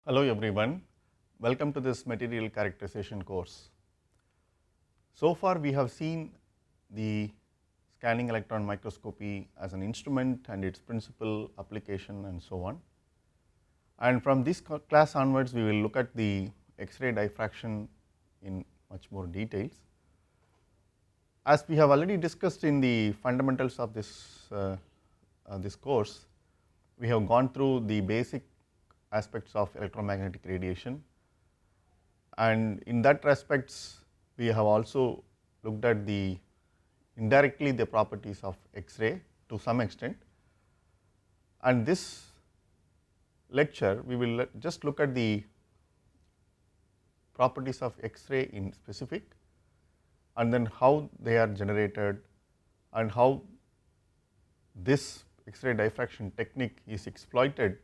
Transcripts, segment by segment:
Hello everyone, welcome to this material characterization course. So far we have seen the scanning electron microscopy as an instrument and its principal application and so on. And from this class onwards we will look at the X-ray diffraction in much more details. As we have already discussed in the fundamentals of this course, we have gone through the basic aspects of electromagnetic radiation, and in that respects we have also looked at the indirectly the properties of X-ray to some extent. And this lecture we will just look at the properties of X-ray in specific, and then how they are generated and how this X-ray diffraction technique is exploited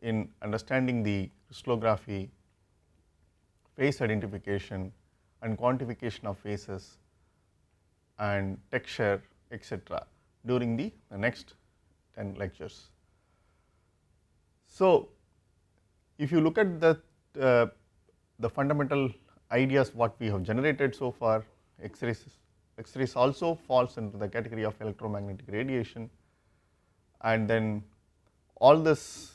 in understanding the crystallography, phase identification and quantification of phases and texture, etc., during the next 10 lectures. So, if you look at the fundamental ideas what we have generated so far, X-rays also falls into the category of electromagnetic radiation, and then all this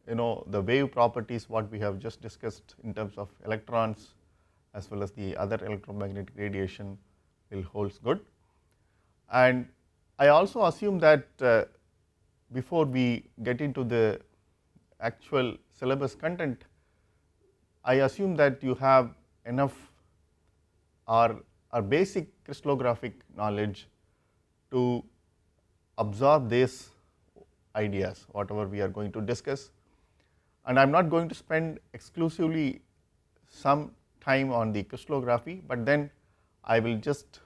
the wave properties what we have just discussed in terms of electrons as well as the other electromagnetic radiation will holds good. And I also assume that before we get into the actual syllabus content, I assume that you have enough or basic crystallographic knowledge to absorb these ideas whatever we are going to discuss. And I am not going to spend exclusively some time on the crystallography, but then I will just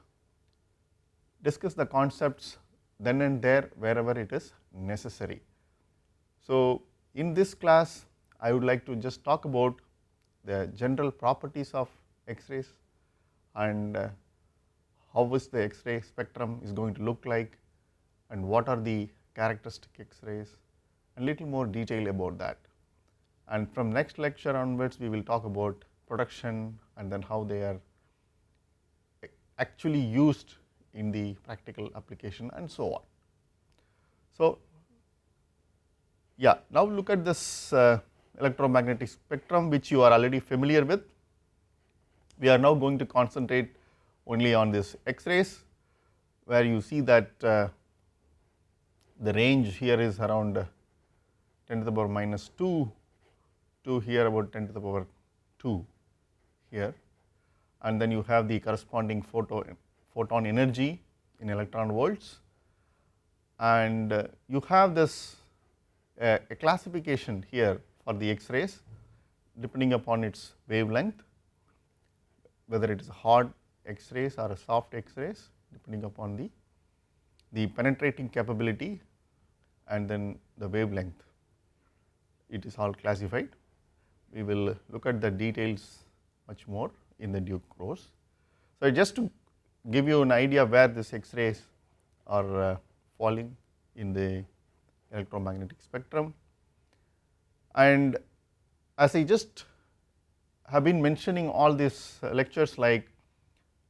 discuss the concepts then and there wherever it is necessary. So, in this class I would like to just talk about the general properties of X-rays and how is the X-ray spectrum is going to look like and what are the characteristic X-rays and little more detail about that. And from next lecture onwards we will talk about production and then how they are actually used in the practical application and so on. So, yeah, now look at this electromagnetic spectrum which you are already familiar with. We are now going to concentrate only on this X-rays, where you see that the range here is around 10 to the power minus 2 to here about 10 to the power 2 here, and then you have the corresponding photon energy in electron volts, and you have this a classification here for the X-rays depending upon its wavelength, whether it is hard X-rays or a soft X-rays depending upon the penetrating capability and then the wavelength. It is all classified. We will look at the details much more in the due course. So, just to give you an idea where these X-rays are falling in the electromagnetic spectrum, and as I just have been mentioning all these lectures, like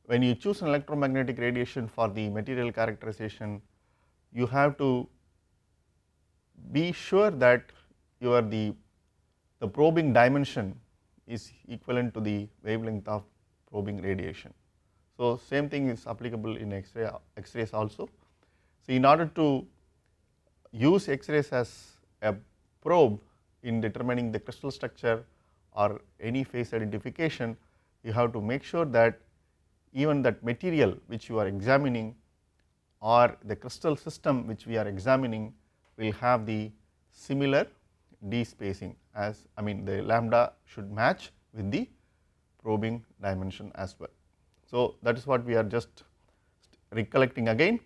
when you choose an electromagnetic radiation for the material characterization, you have to be sure that the probing dimension is equivalent to the wavelength of probing radiation. So, same thing is applicable in X-rays also. So, in order to use X-rays as a probe in determining the crystal structure or any phase identification, you have to make sure that even that material which you are examining or the crystal system which we are examining will have the similar d spacing, as the lambda should match with the probing dimension as well. So, that is what we are just recollecting again.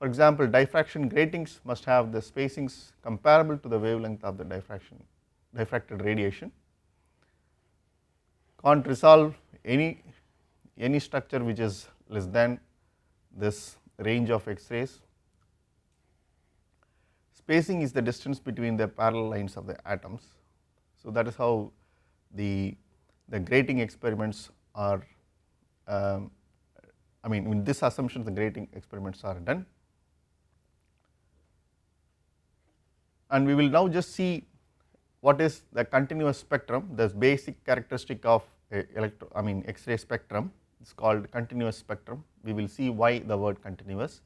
For example, diffraction gratings must have the spacings comparable to the wavelength of the diffracted radiation. Can't resolve any structure which is less than this range of X-rays. Spacing is the distance between the parallel lines of the atoms. So, that is how the grating experiments are, I mean with this assumption the grating experiments are done. And we will now just see what is the continuous spectrum, the basic characteristic of X-ray spectrum is called continuous spectrum. We will see why the word continuous.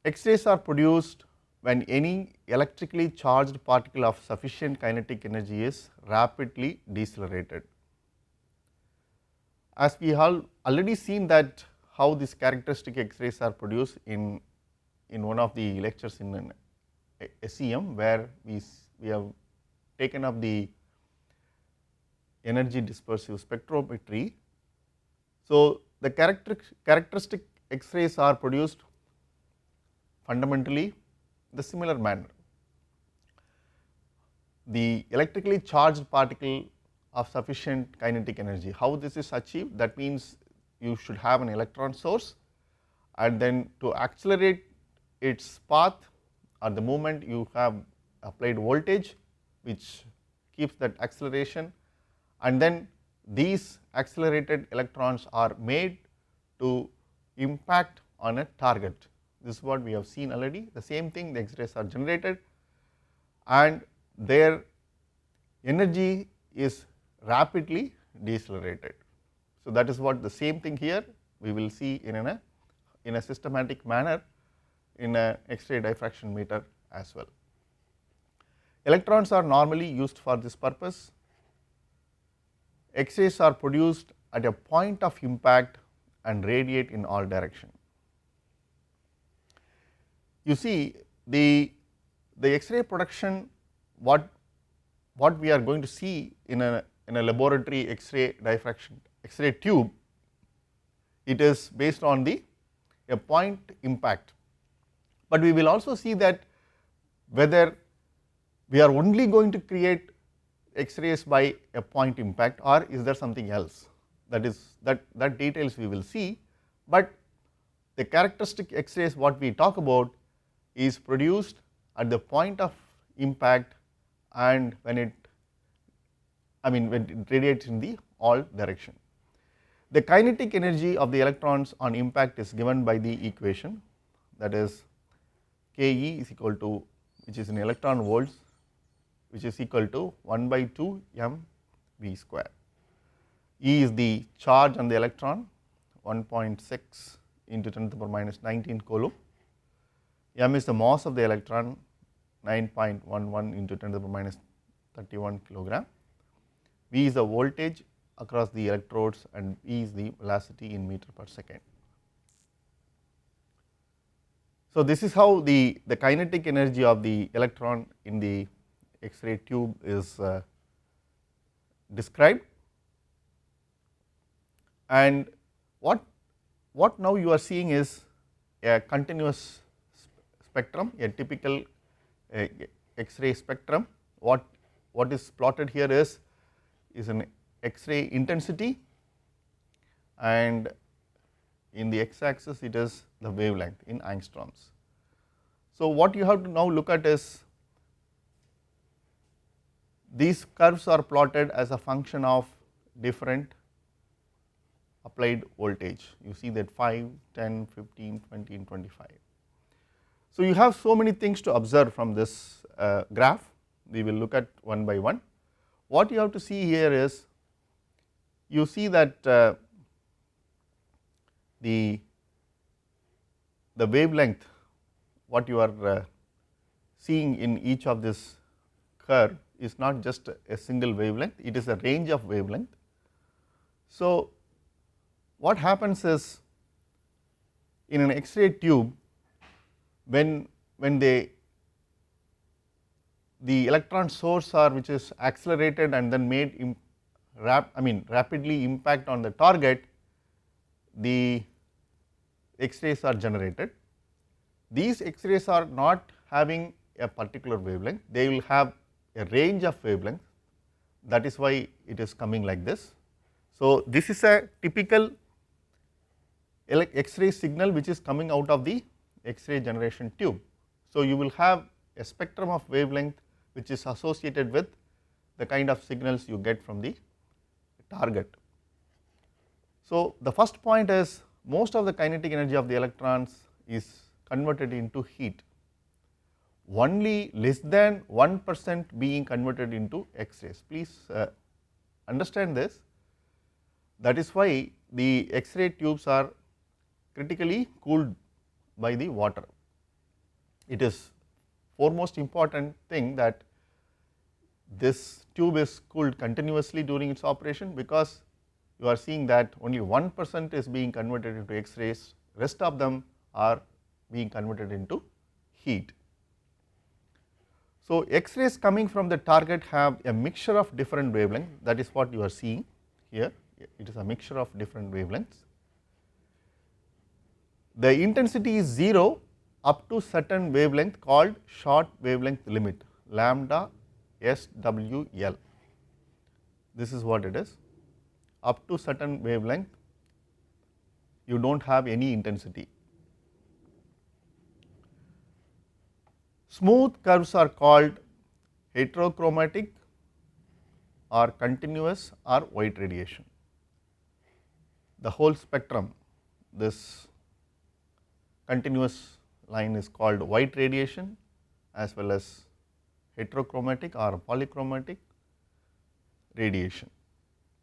X-rays are produced when any electrically charged particle of sufficient kinetic energy is rapidly decelerated. As we have already seen that how these characteristic X-rays are produced in one of the lectures in an SEM, where we have taken up the energy dispersive spectrometry. So, the characteristic X-rays are produced fundamentally the similar manner. The electrically charged particle of sufficient kinetic energy, how this is achieved? That means you should have an electron source, and then to accelerate its path or the movement you have applied voltage which keeps that acceleration, and then these accelerated electrons are made to impact on a target. This is what we have seen already. The same thing, the X-rays are generated and their energy is rapidly decelerated. So, that is what the same thing here we will see in a systematic manner in a X-ray diffraction meter as well. Electrons are normally used for this purpose. X-rays are produced at a point of impact and radiate in all directions. You see the X-ray production, what we are going to see in a laboratory X-ray diffraction X-ray tube, it is based on a point impact. But we will also see that whether we are only going to create X-rays by a point impact, or is there something else, that details we will see. But the characteristic X-rays what we talk about is produced at the point of impact and when it radiates in the all direction. The kinetic energy of the electrons on impact is given by the equation, that is Ke is equal to, which is in electron volts, which is equal to 1 by 2 m v square. E is the charge on the electron, 1.6 into 10 to the power minus 19 coulomb. M is the mass of the electron, 9.11 into 10 to the power minus 31 kilogram. V is the voltage across the electrodes and E is the velocity in meter per second. So, this is how the kinetic energy of the electron in the X-ray tube is described. And what now you are seeing is a continuous spectrum, a typical X-ray spectrum. What is plotted here is an X-ray intensity, and in the x axis it is the wavelength in angstroms. So, what you have to now look at is these curves are plotted as a function of different applied voltage. You see that 5, 10, 15, 20 and 25. So, you have so many things to observe from this graph. We will look at one by one. What you have to see here is, you see that the wavelength what you are seeing in each of this curve is not just a single wavelength, it is a range of wavelength. So, what happens is, in an X-ray tube, when the electron source which is accelerated and then made rapidly impact on the target, the X-rays are generated. These X-rays are not having a particular wavelength, they will have a range of wavelengths, that is why it is coming like this. So, this is a typical X-ray signal which is coming out of the X-ray generation tube. So, you will have a spectrum of wavelength which is associated with the kind of signals you get from the target. So, the first point is most of the kinetic energy of the electrons is converted into heat, only less than 1% being converted into X-rays. Please understand this. That is why the X-ray tubes are critically cooled by the water. It is foremost important thing that this tube is cooled continuously during its operation, because you are seeing that only 1% is being converted into X-rays, rest of them are being converted into heat. So, X-rays coming from the target have a mixture of different wavelengths, that is what you are seeing here, it is a mixture of different wavelengths. The intensity is 0 up to certain wavelength called short wavelength limit, lambda SWL. This is what it is. Up to certain wavelength you do not have any intensity. Smooth curves are called heterochromatic or continuous or white radiation. The whole spectrum, this continuous line is called white radiation, as well as heterochromatic or polychromatic radiation,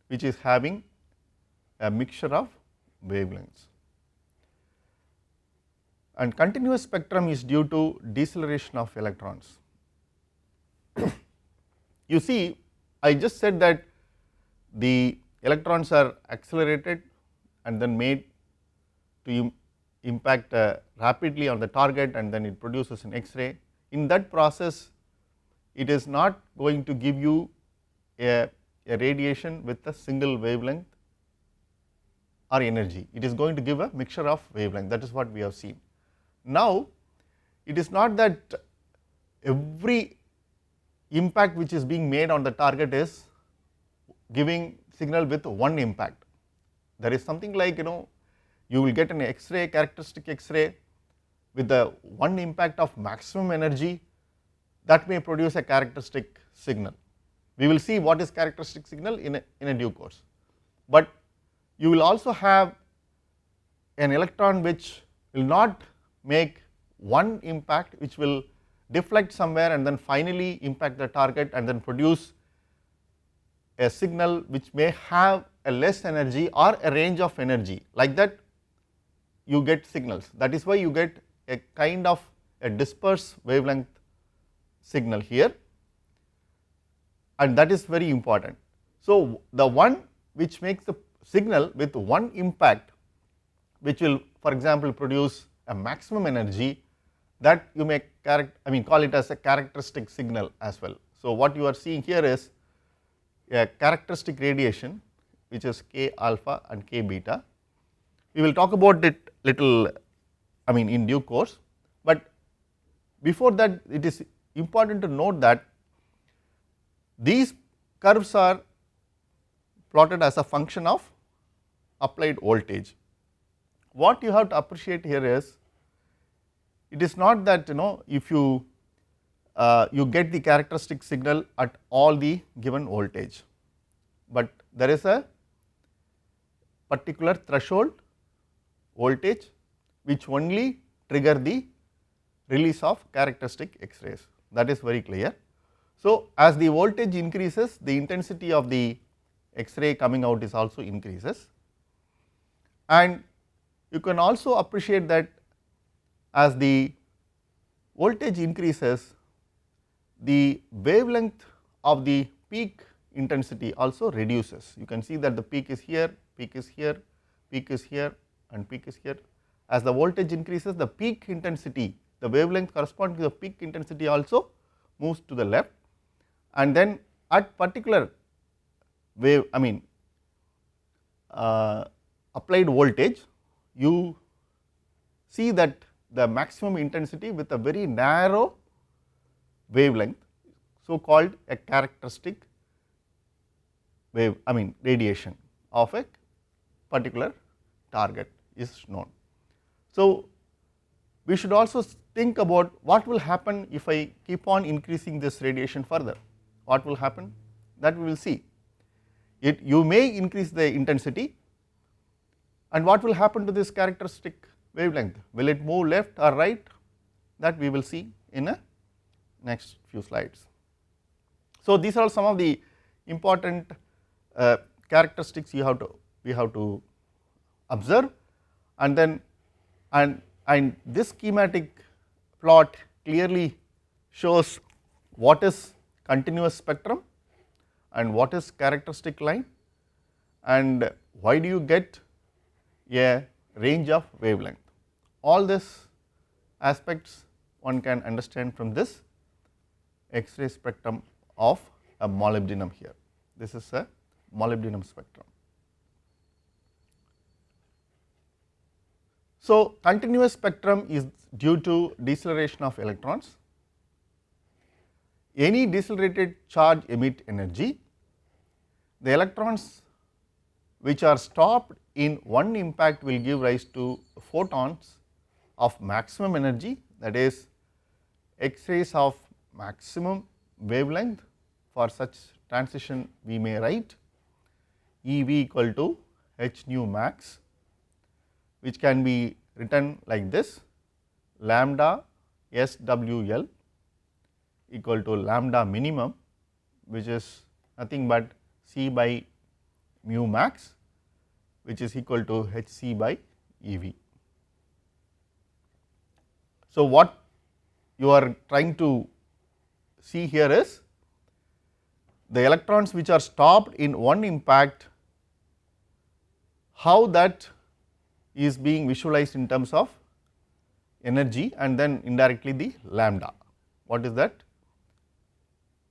which is having a mixture of wavelengths. And continuous spectrum is due to deceleration of electrons. You see, I just said that the electrons are accelerated and then made to impact rapidly on the target, and then it produces an X-ray. In that process, it is not going to give you a radiation with a single wavelength or energy, it is going to give a mixture of wavelength, that is what we have seen. Now, it is not that every impact which is being made on the target is giving signal with one impact. There is something like, you will get an X-ray, characteristic X-ray with the one impact of maximum energy, that may produce a characteristic signal. We will see what is characteristic signal in a due course. But you will also have an electron which will not make one impact, which will deflect somewhere and then finally impact the target and then produce a signal which may have a less energy or a range of energy. Like that you get signals, that is why you get a kind of a dispersed wavelength signal here, and that is very important. So, the one which makes the signal with one impact, which will for example produce a maximum energy, that you may call it as a characteristic signal as well. So, what you are seeing here is a characteristic radiation, which is k alpha and k beta. We will talk about it little in due course, but before that it is important to note that these curves are plotted as a function of applied voltage. What you have to appreciate here is, it is not that if you get the characteristic signal at all the given voltage, but there is a particular threshold voltage which only trigger the release of characteristic X-rays, that is very clear. So, as the voltage increases, the intensity of the X-ray coming out is also increases, and you can also appreciate that as the voltage increases, the wavelength of the peak intensity also reduces. You can see that the peak is here, peak is here, peak is here and peak is here. As the voltage increases, the peak intensity, the wavelength corresponding to the peak intensity also moves to the left, and then at particular wave applied voltage, you see that the maximum intensity with a very narrow wavelength, so called a characteristic wave radiation of a particular target is known. So, we should also think about what will happen if I keep on increasing this radiation further. What will happen? That we will see. You may increase the intensity, and what will happen to this characteristic wavelength? Will it move left or right? That we will see in the next few slides. So, these are some of the important characteristics we have to observe, and then and this schematic plot clearly shows what is continuous spectrum and what is characteristic line, and why do you get a range of wavelength. All these aspects one can understand from this X-ray spectrum of a molybdenum here. This is a molybdenum spectrum. So, continuous spectrum is due to deceleration of electrons. Any decelerated charge emit energy. The electrons which are stopped in one impact will give rise to photons of maximum energy, that is X-rays of maximum wavelength. For such transition we may write EV equal to h nu max, which can be written like this: lambda SWL equal to lambda minimum, which is nothing but C by mu max, which is equal to Hc by EV. So, what you are trying to see here is the electrons which are stopped in one impact, how that is being visualized in terms of energy, and then indirectly the lambda. What is that?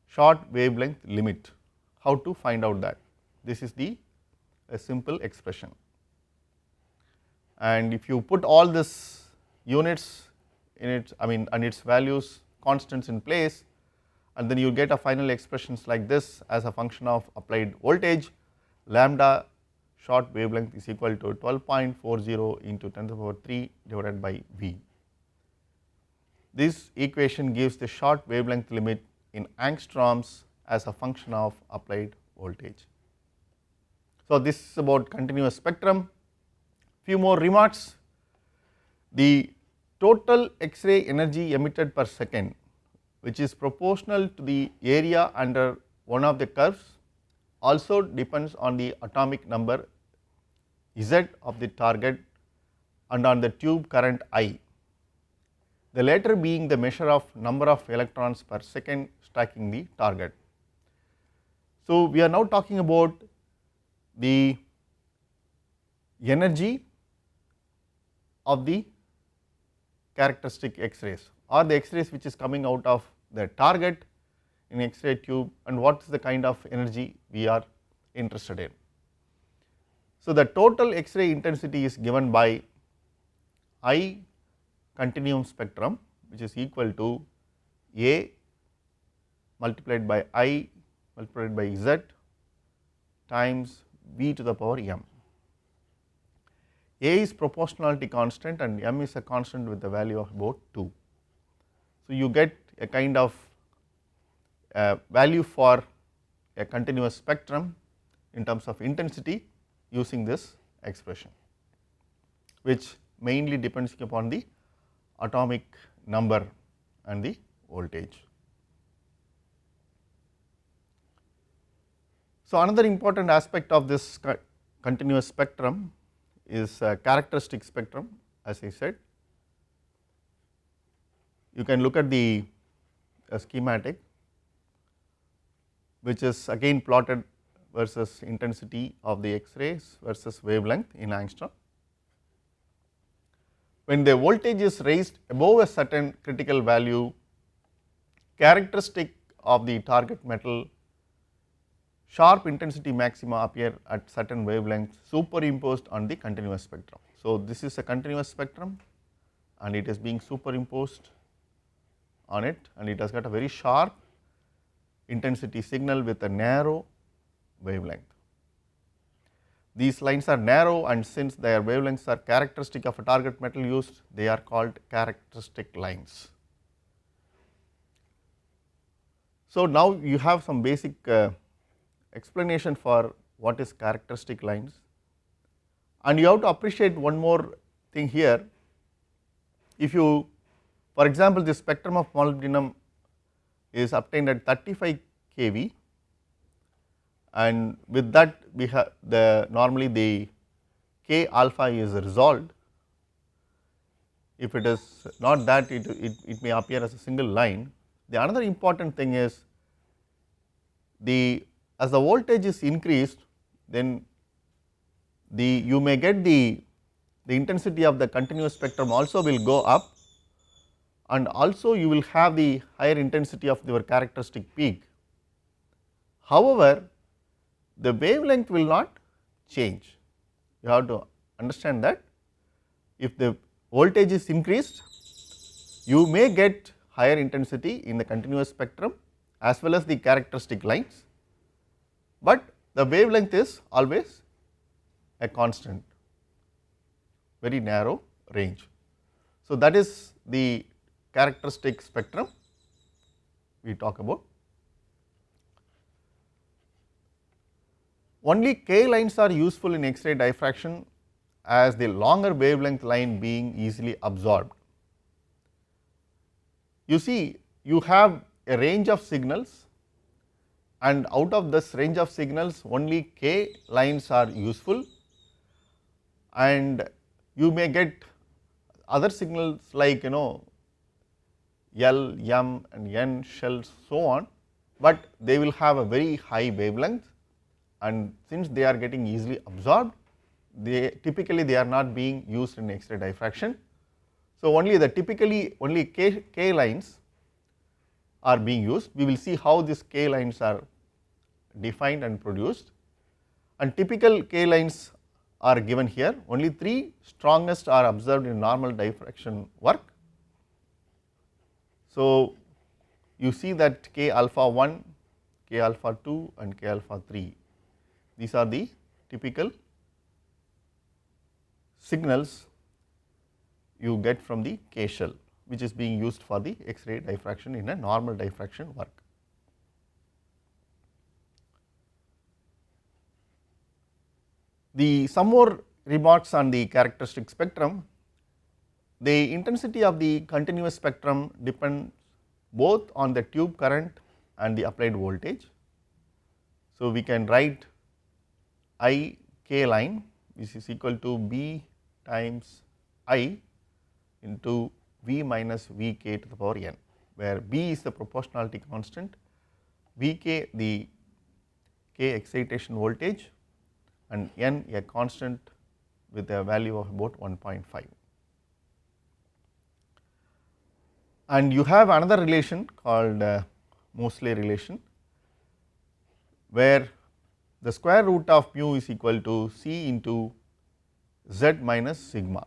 Short wavelength limit. How to find out that? This is a simple expression, and if you put all this units in it, and its values constants in place, and then you get a final expressions like this as a function of applied voltage. Lambda short wavelength is equal to 12.40 into 10 to the power 3 divided by V. This equation gives the short wavelength limit in angstroms as a function of applied voltage. So, this is about continuous spectrum. Few more remarks. The total X-ray energy emitted per second, which is proportional to the area under one of the curves, also depends on the atomic number Z of the target and on the tube current I, the latter being the measure of number of electrons per second striking the target. So, we are now talking about the energy of the characteristic X-rays, or the X-rays which is coming out of the target in X-ray tube, and what is the kind of energy we are interested in. So, the total X-ray intensity is given by I continuum spectrum, which is equal to A multiplied by I multiplied by Z times V to the power m. A is proportionality constant and m is a constant with the value of about 2. So, you get a kind of value for a continuous spectrum in terms of intensity using this expression, which mainly depends upon the atomic number and the voltage. So, another important aspect of this continuous spectrum is characteristic spectrum. As I said, you can look at the schematic, which is again plotted versus intensity of the X-rays versus wavelength in angstrom. When the voltage is raised above a certain critical value, characteristic of the target metal sharp intensity maxima appear at certain wavelengths superimposed on the continuous spectrum. So, this is a continuous spectrum and it is being superimposed on it, and it has got a very sharp intensity signal with a narrow wavelength. These lines are narrow, and since their wavelengths are characteristic of a target metal used, they are called characteristic lines. So, now you have some basic explanation for what is characteristic lines, and you have to appreciate one more thing here. If you, for example, the spectrum of molybdenum is obtained at 35 kV, and with that we have normally the K alpha is resolved. If it is not that, it may appear as a single line. The another important thing is as the voltage is increased, then you may get the intensity of the continuous spectrum also will go up, and also you will have the higher intensity of your characteristic peak. However, the wavelength will not change. You have to understand that if the voltage is increased, you may get higher intensity in the continuous spectrum as well as the characteristic lines, but the wavelength is always a constant, very narrow range. So, that is the characteristic spectrum we talk about. Only K lines are useful in X-ray diffraction as the longer wavelength line being easily absorbed. You see, you have a range of signals, and out of this range of signals only K lines are useful, and you may get other signals like L, M and N shells, so on, but they will have a very high wavelength, and since they are getting easily absorbed, typically they are not being used in X-ray diffraction. So, typically only K lines are being used. We will see how these K lines are defined and produced, and typical K lines are given here. Only 3 strongest are observed in normal diffraction work. So, you see that K alpha 1, K alpha 2 and K alpha 3, these are the typical signals you get from the K shell, which is being used for the X-ray diffraction in a normal diffraction work. Some more remarks on the characteristic spectrum. The intensity of the continuous spectrum depends both on the tube current and the applied voltage. So, we can write I K line, which is equal to B times I into V minus V k to the power n, where B is the proportionality constant, V k the K excitation voltage, and n a constant with a value of about 1.5. And you have another relation called Moseley relation, where the square root of mu is equal to C into Z minus sigma.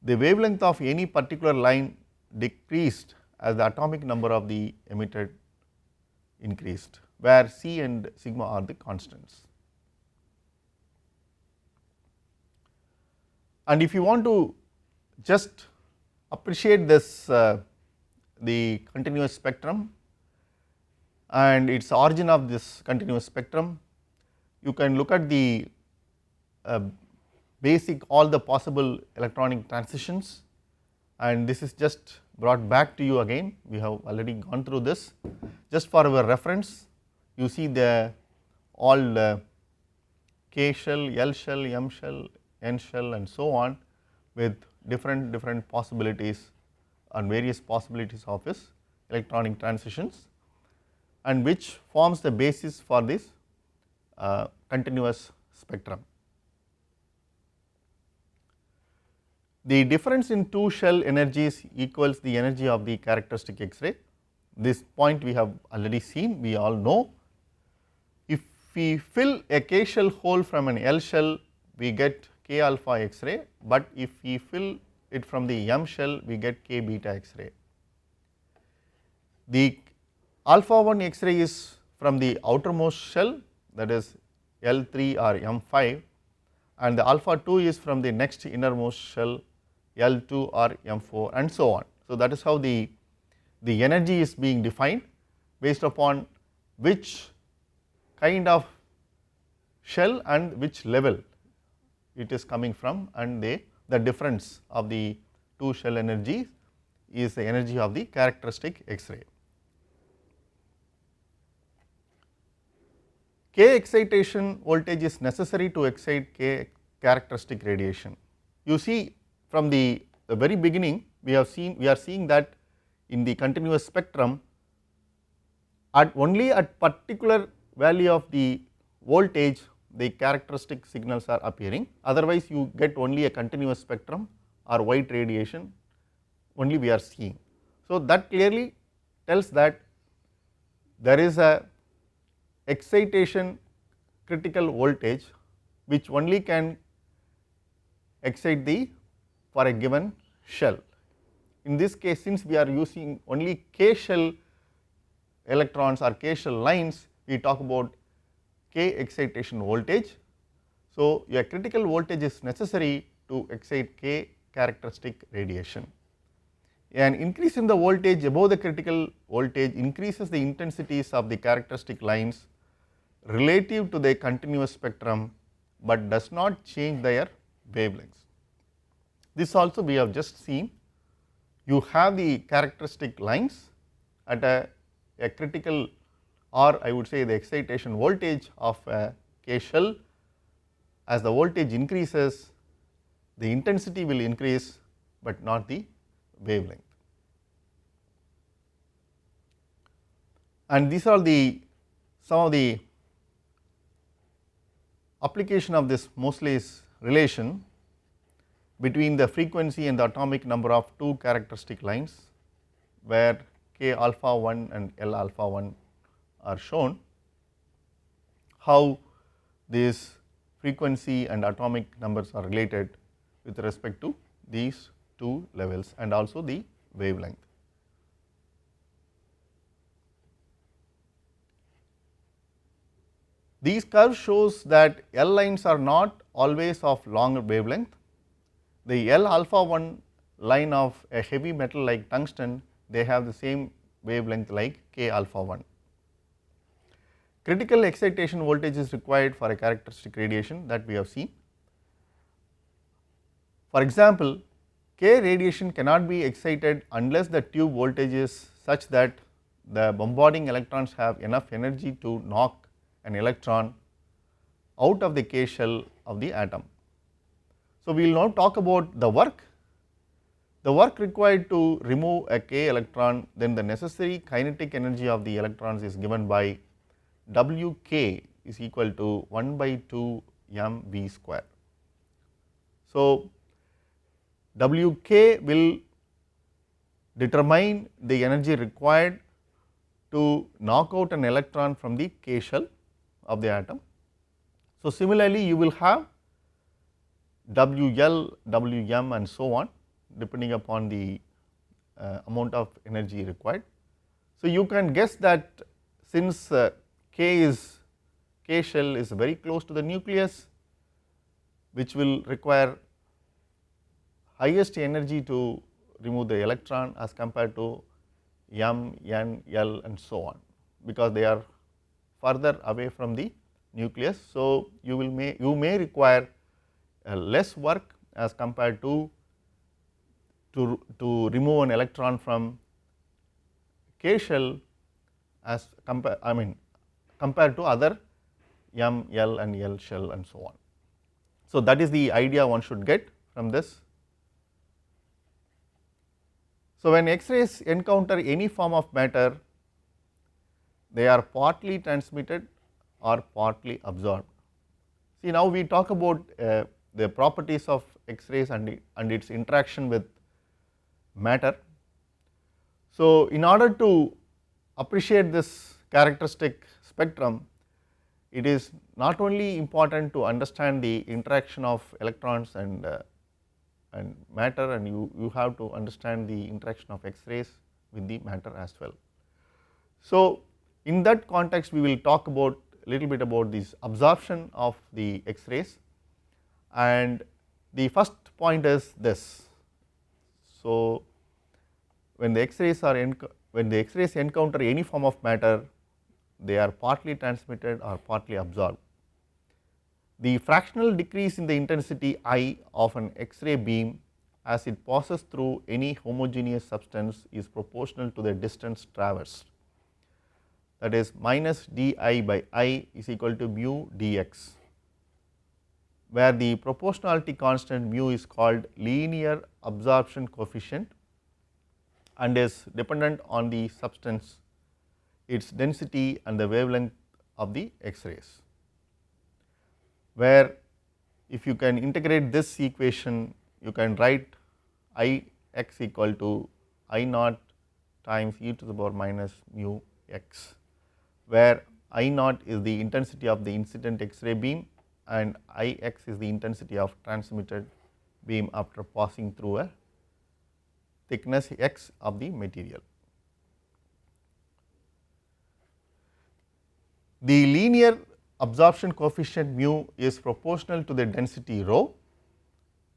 The wavelength of any particular line decreased as the atomic number of the emitted increased, where C and sigma are the constants. And if you want to just appreciate this the continuous spectrum and its origin of this continuous spectrum, you can look at the basic all the possible electronic transitions, and this is just brought back to you again. We have already gone through this. Just for our reference, you see the all K shell, L shell, M shell, N shell and so on, with different possibilities and various possibilities of its electronic transitions, and which forms the basis for this continuous spectrum. The difference in two shell energies equals the energy of the characteristic X-ray. This point we have already seen, we all know. If we fill a K shell hole from an L shell, we get K alpha X-ray, but if we fill it from the M shell, we get K beta X-ray. The alpha 1 X-ray is from the outermost shell, that is L3 or M5, and the alpha 2 is from the next innermost shell L2 or M4 and so on. So, that is how the energy is being defined based upon which kind of shell and which level it is coming from, and the difference of the two shell energies is the energy of the characteristic X-ray. K excitation voltage is necessary to excite K characteristic radiation. You see, from the very beginning we are seeing that in the continuous spectrum, only at particular value of the voltage the characteristic signals are appearing, otherwise you get only a continuous spectrum or white radiation only we are seeing. So, that clearly tells that there is a excitation critical voltage which only can excite for a given shell. In this case, since we are using only K shell electrons or K shell lines, we talk about K excitation voltage. So, a critical voltage is necessary to excite K characteristic radiation. An increase in the voltage above the critical voltage increases the intensities of the characteristic lines relative to the continuous spectrum, but does not change their wavelengths. This also we have just seen. You have the characteristic lines at a critical, or I would say the excitation voltage of a K shell. As the voltage increases, the intensity will increase, but not the wavelength. And these are some of the application of this Moseley's relation between the frequency and the atomic number of two characteristic lines, where K alpha 1 and L alpha 1 are shown, how this frequency and atomic numbers are related with respect to these two levels and also the wavelength. These curves shows that L lines are not always of longer wavelength. The L alpha 1 line of a heavy metal like tungsten, they have the same wavelength like K alpha 1. Critical excitation voltage is required for a characteristic radiation that we have seen. For example, K radiation cannot be excited unless the tube voltage is such that the bombarding electrons have enough energy to knock an electron out of the K shell of the atom. So, we will now talk about the work. The work required to remove a K electron, then the necessary kinetic energy of the electrons is given by Wk is equal to 1 by 2 mv square. So, Wk will determine the energy required to knock out an electron from the K shell of the atom. So, similarly you will have WL, Wm and so on depending upon the amount of energy required. So, you can guess that since K shell is very close to the nucleus, which will require highest energy to remove the electron as compared to M, N, L and so on, because they are further away from the nucleus. So, you may require less work as compared to remove an electron from K shell as compared to other M, L and L shell and so on. So, that is the idea one should get from this. So, when X-rays encounter any form of matter, they are partly transmitted or partly absorbed. See, now we talk about the properties of X-rays and its interaction with matter. So, in order to appreciate this characteristic spectrum, it is not only important to understand the interaction of electrons and matter, and you have to understand the interaction of X-rays with the matter as well. So, in that context we will talk about a little bit about this absorption of the X-rays, and the first point is this. So, when the X-rays encounter any form of matter, they are partly transmitted or partly absorbed. The fractional decrease in the intensity I of an X-ray beam as it passes through any homogeneous substance is proportional to the distance traversed, that is minus dI by I is equal to mu dx, where the proportionality constant mu is called linear absorption coefficient and is dependent on the substance, its density and the wavelength of the X-rays, where if you can integrate this equation, you can write I x equal to I naught times e to the power minus mu x, where I naught is the intensity of the incident X-ray beam and I x is the intensity of transmitted beam after passing through a thickness x of the material. The linear absorption coefficient mu is proportional to the density rho,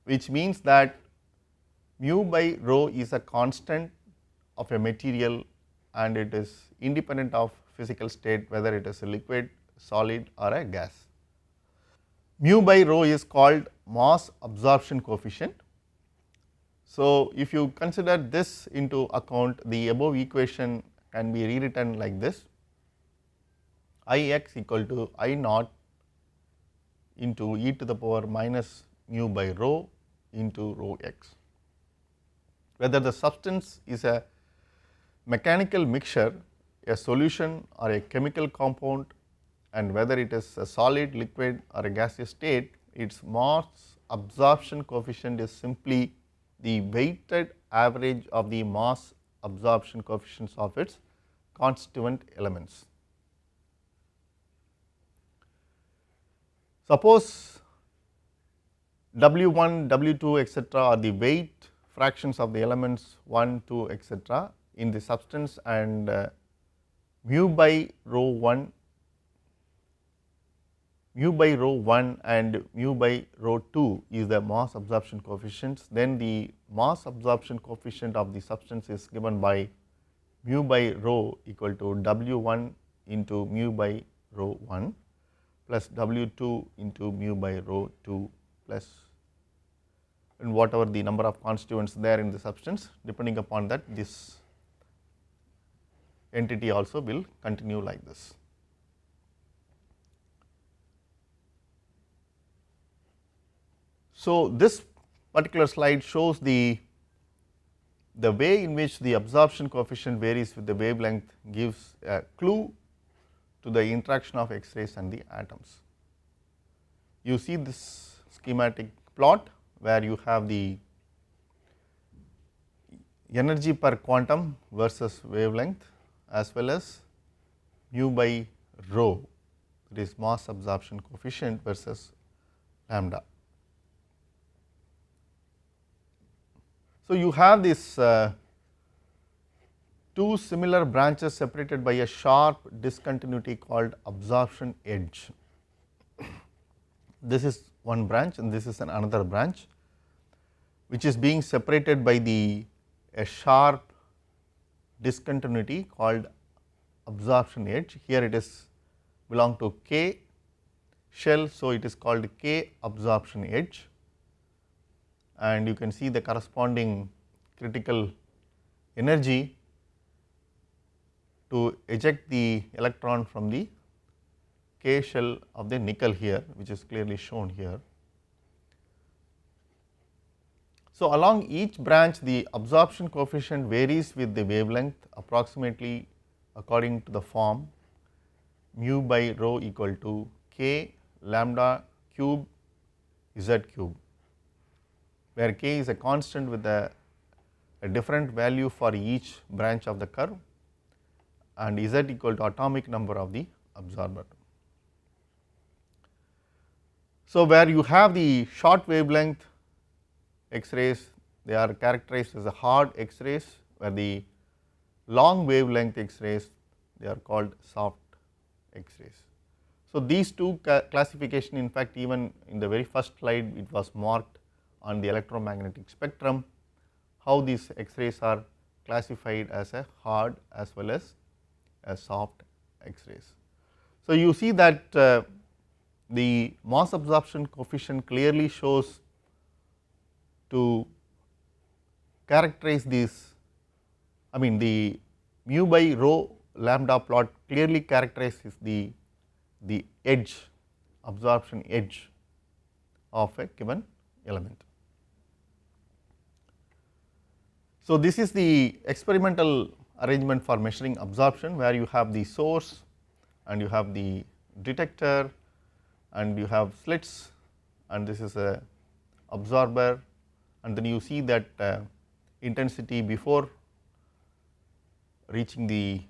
which means that mu by rho is a constant of a material and it is independent of physical state, whether it is a liquid, solid or a gas. Mu by rho is called mass absorption coefficient. So, if you consider this into account, the above equation can be rewritten like this: I x equal to I naught into e to the power minus mu by rho into rho x. Whether the substance is a mechanical mixture, a solution or a chemical compound, and whether it is a solid, liquid or a gaseous state, its mass absorption coefficient is simply the weighted average of the mass absorption coefficients of its constituent elements. Suppose W1, W2 etc. are the weight fractions of the elements 1, 2 etc. in the substance, and mu by rho 1 and mu by rho 2 is the mass absorption coefficients, then the mass absorption coefficient of the substance is given by mu by rho equal to W1 into mu by rho 1 plus W2 into mu by rho 2 plus and whatever the number of constituents there in the substance. Depending upon that, this entity also will continue like this. So, this particular slide shows the way in which the absorption coefficient varies with the wavelength gives a clue to the interaction of X-rays and the atoms. You see this schematic plot where you have the energy per quantum versus wavelength as well as mu by rho, that is mass absorption coefficient versus lambda. So, you have these two similar branches separated by a sharp discontinuity called absorption edge. This is one branch and this is another branch which is being separated by a sharp discontinuity called absorption edge. Here it is belong to K shell, so it is called K absorption edge, and you can see the corresponding critical energy to eject the electron from the K shell of the nickel here, which is clearly shown here. So, along each branch the absorption coefficient varies with the wavelength approximately according to the form mu by rho equal to K lambda cube Z cube, where K is a constant with a different value for each branch of the curve and Z equal to atomic number of the absorber. So, where you have the short wavelength X-rays, they are characterized as a hard X-rays, where the long wavelength X-rays, they are called soft X-rays. So, these two classification, in fact, even in the very first slide it was marked on the electromagnetic spectrum, how these X-rays are classified as a hard as well as a soft X-rays. So, you see that the mass absorption coefficient clearly shows to characterize these, I mean the mu by rho lambda plot clearly characterizes the edge, absorption edge of a given element. So, this is the experimental arrangement for measuring absorption, where you have the source and you have the detector and you have slits, and this is a absorber, and then you see that intensity before reaching the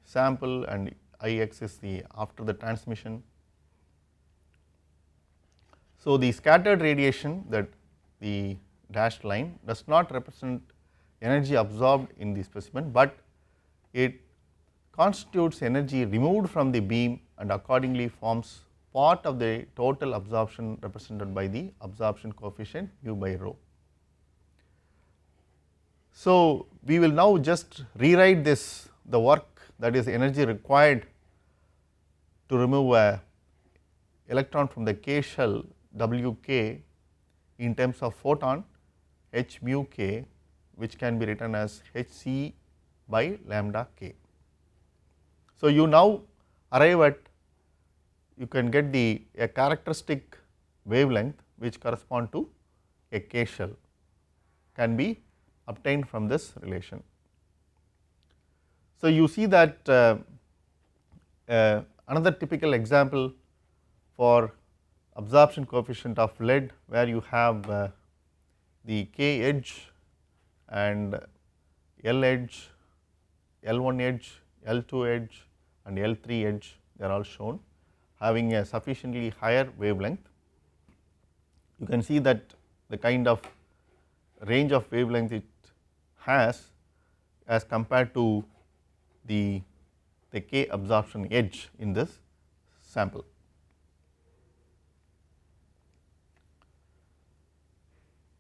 sample and Ix is the after the transmission. So, the scattered radiation, that the dashed line, does not represent energy absorbed in the specimen, but it constitutes energy removed from the beam and accordingly forms part of the total absorption represented by the absorption coefficient mu by rho. So, we will now just rewrite this, the work, that is energy required to remove a electron from the K shell Wk in terms of photon h mu k, which can be written as hc by lambda k. So, you now arrive at, you can get a characteristic wavelength which correspond to a K shell, can be obtained from this relation. So, you see that another typical example for absorption coefficient of lead, where you have the K edge and L edge, L1 edge, L2 edge and L3 edge, they are all shown having a sufficiently higher wavelength. You can see that the kind of range of wavelength it has as compared to the K absorption edge in this sample.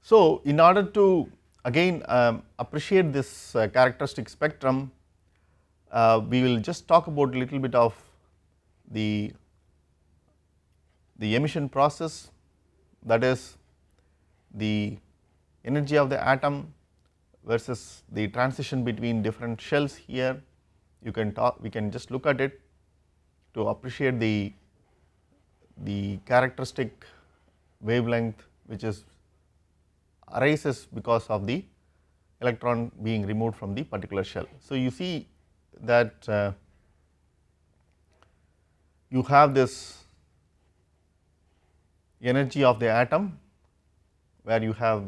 So, in order to again appreciate this characteristic spectrum, we will just talk about a little bit of the emission process, that is the energy of the atom versus the transition between different shells. Here you can talk, we can just look at it to appreciate the characteristic wavelength which is arises because of the electron being removed from the particular shell. So, you see that you have this energy of the atom, where you have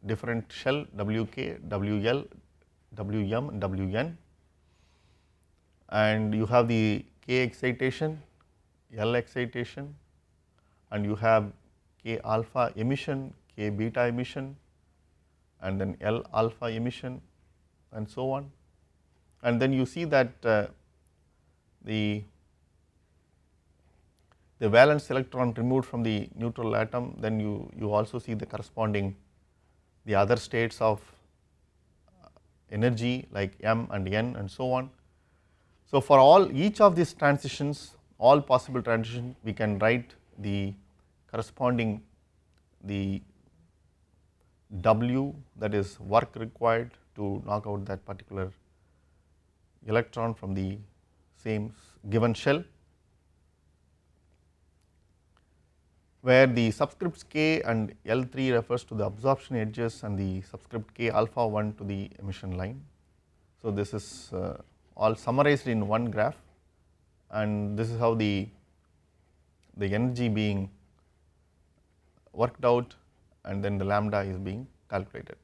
different shell Wk, Wl, Wm and Wn, and you have the K excitation, L excitation, and you have K alpha emission, K beta emission, and then L alpha emission and so on. And then you see that the valence electron removed from the neutral atom, then you also see the corresponding the other states of energy like M and N and so on. So, for all each of these transitions, all possible transitions, we can write the corresponding the W, that is work required to knock out that particular electron from the same given shell, where the subscripts K and L3 refers to the absorption edges and the subscript K alpha 1 to the emission line. So, this is all summarized in one graph, and this is how the energy being worked out, and then the lambda is being calculated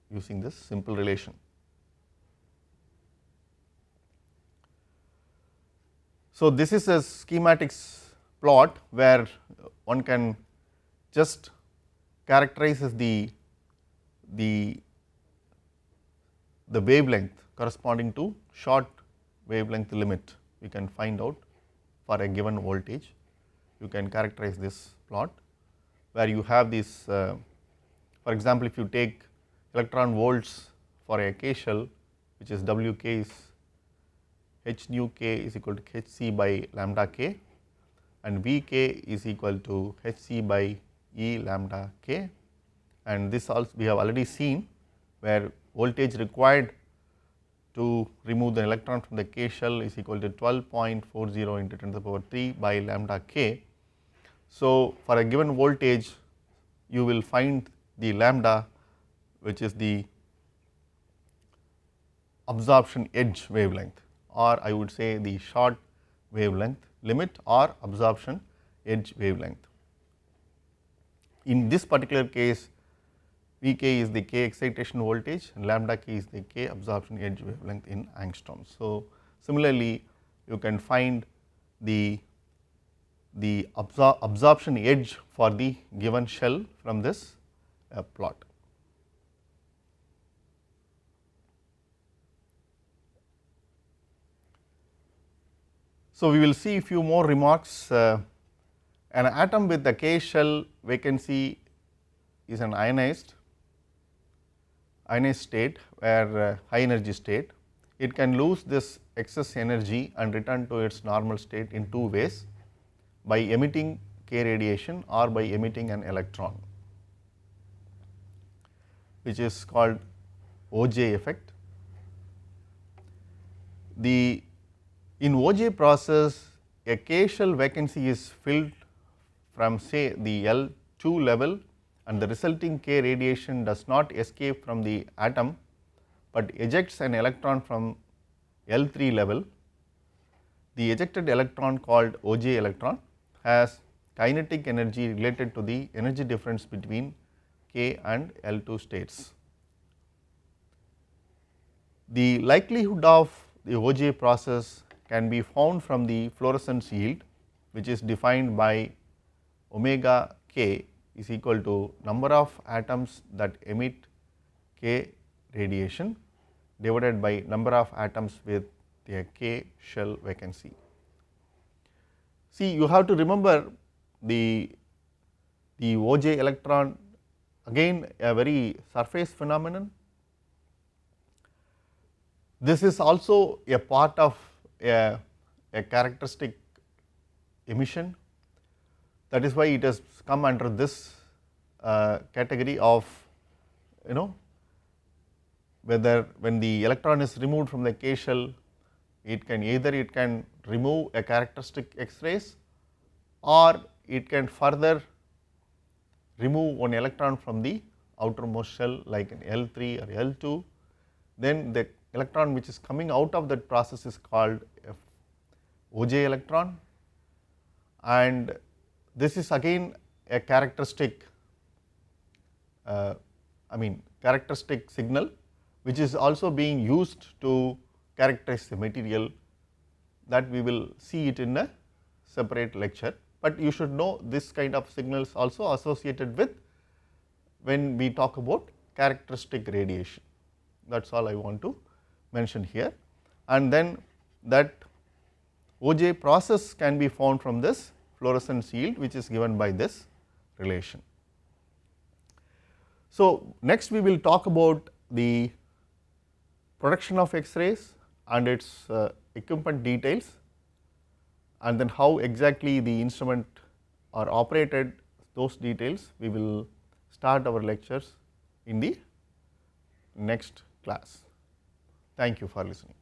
using this simple relation. So, this is a schematics plot where one can just characterize the wavelength corresponding to short wavelength limit we can find out for a given voltage. You can characterize this plot where you have this, for example, if you take electron volts for a K shell, which is Wk is h nu k is equal to hc by lambda k, and Vk is equal to hc by E lambda k, and this also we have already seen where voltage required to remove the electron from the K shell is equal to 12.40 into 10 to the power 3 by lambda k. So, for a given voltage you will find the lambda, which is the absorption edge wavelength, or I would say the short wavelength limit or absorption edge wavelength. In this particular case, Vk is the K excitation voltage and lambda k is the K absorption edge wavelength in angstroms. So, similarly you can find the absorption edge for the given shell from this plot. So, we will see a few more remarks. An atom with the K shell vacancy is an ionized state, where high energy state. It can lose this excess energy and return to its normal state in two ways, by emitting K radiation or by emitting an electron, which is called OJ effect. In OJ process, a K shell vacancy is filled from, say, the L2 level, and the resulting K radiation does not escape from the atom, but ejects an electron from L3 level. The ejected electron, called OJ electron, has kinetic energy related to the energy difference between K and L2 states. The likelihood of the OJ process can be found from the fluorescence yield, which is defined by omega k is equal to number of atoms that emit K radiation divided by number of atoms with a K shell vacancy. See, you have to remember the OJ electron, again a very surface phenomenon. This is also a part of a characteristic emission. That is why it has come under this category of, whether when the electron is removed from the K shell, it can remove a characteristic X-rays, or it can further remove one electron from the outermost shell like an L3 or L2. Then the electron which is coming out of that process is called OJ electron, and this is again a characteristic characteristic signal, which is also being used to characterize the material. That we will see it in a separate lecture, but you should know this kind of signals also associated with when we talk about characteristic radiation. That is all I want to mention here, and then that OJ process can be found from this fluorescence yield, which is given by this relation. So, next we will talk about the production of X-rays and its equipment details, and then how exactly the instrument are operated. Those details we will start our lectures in the next class. Thank you for listening.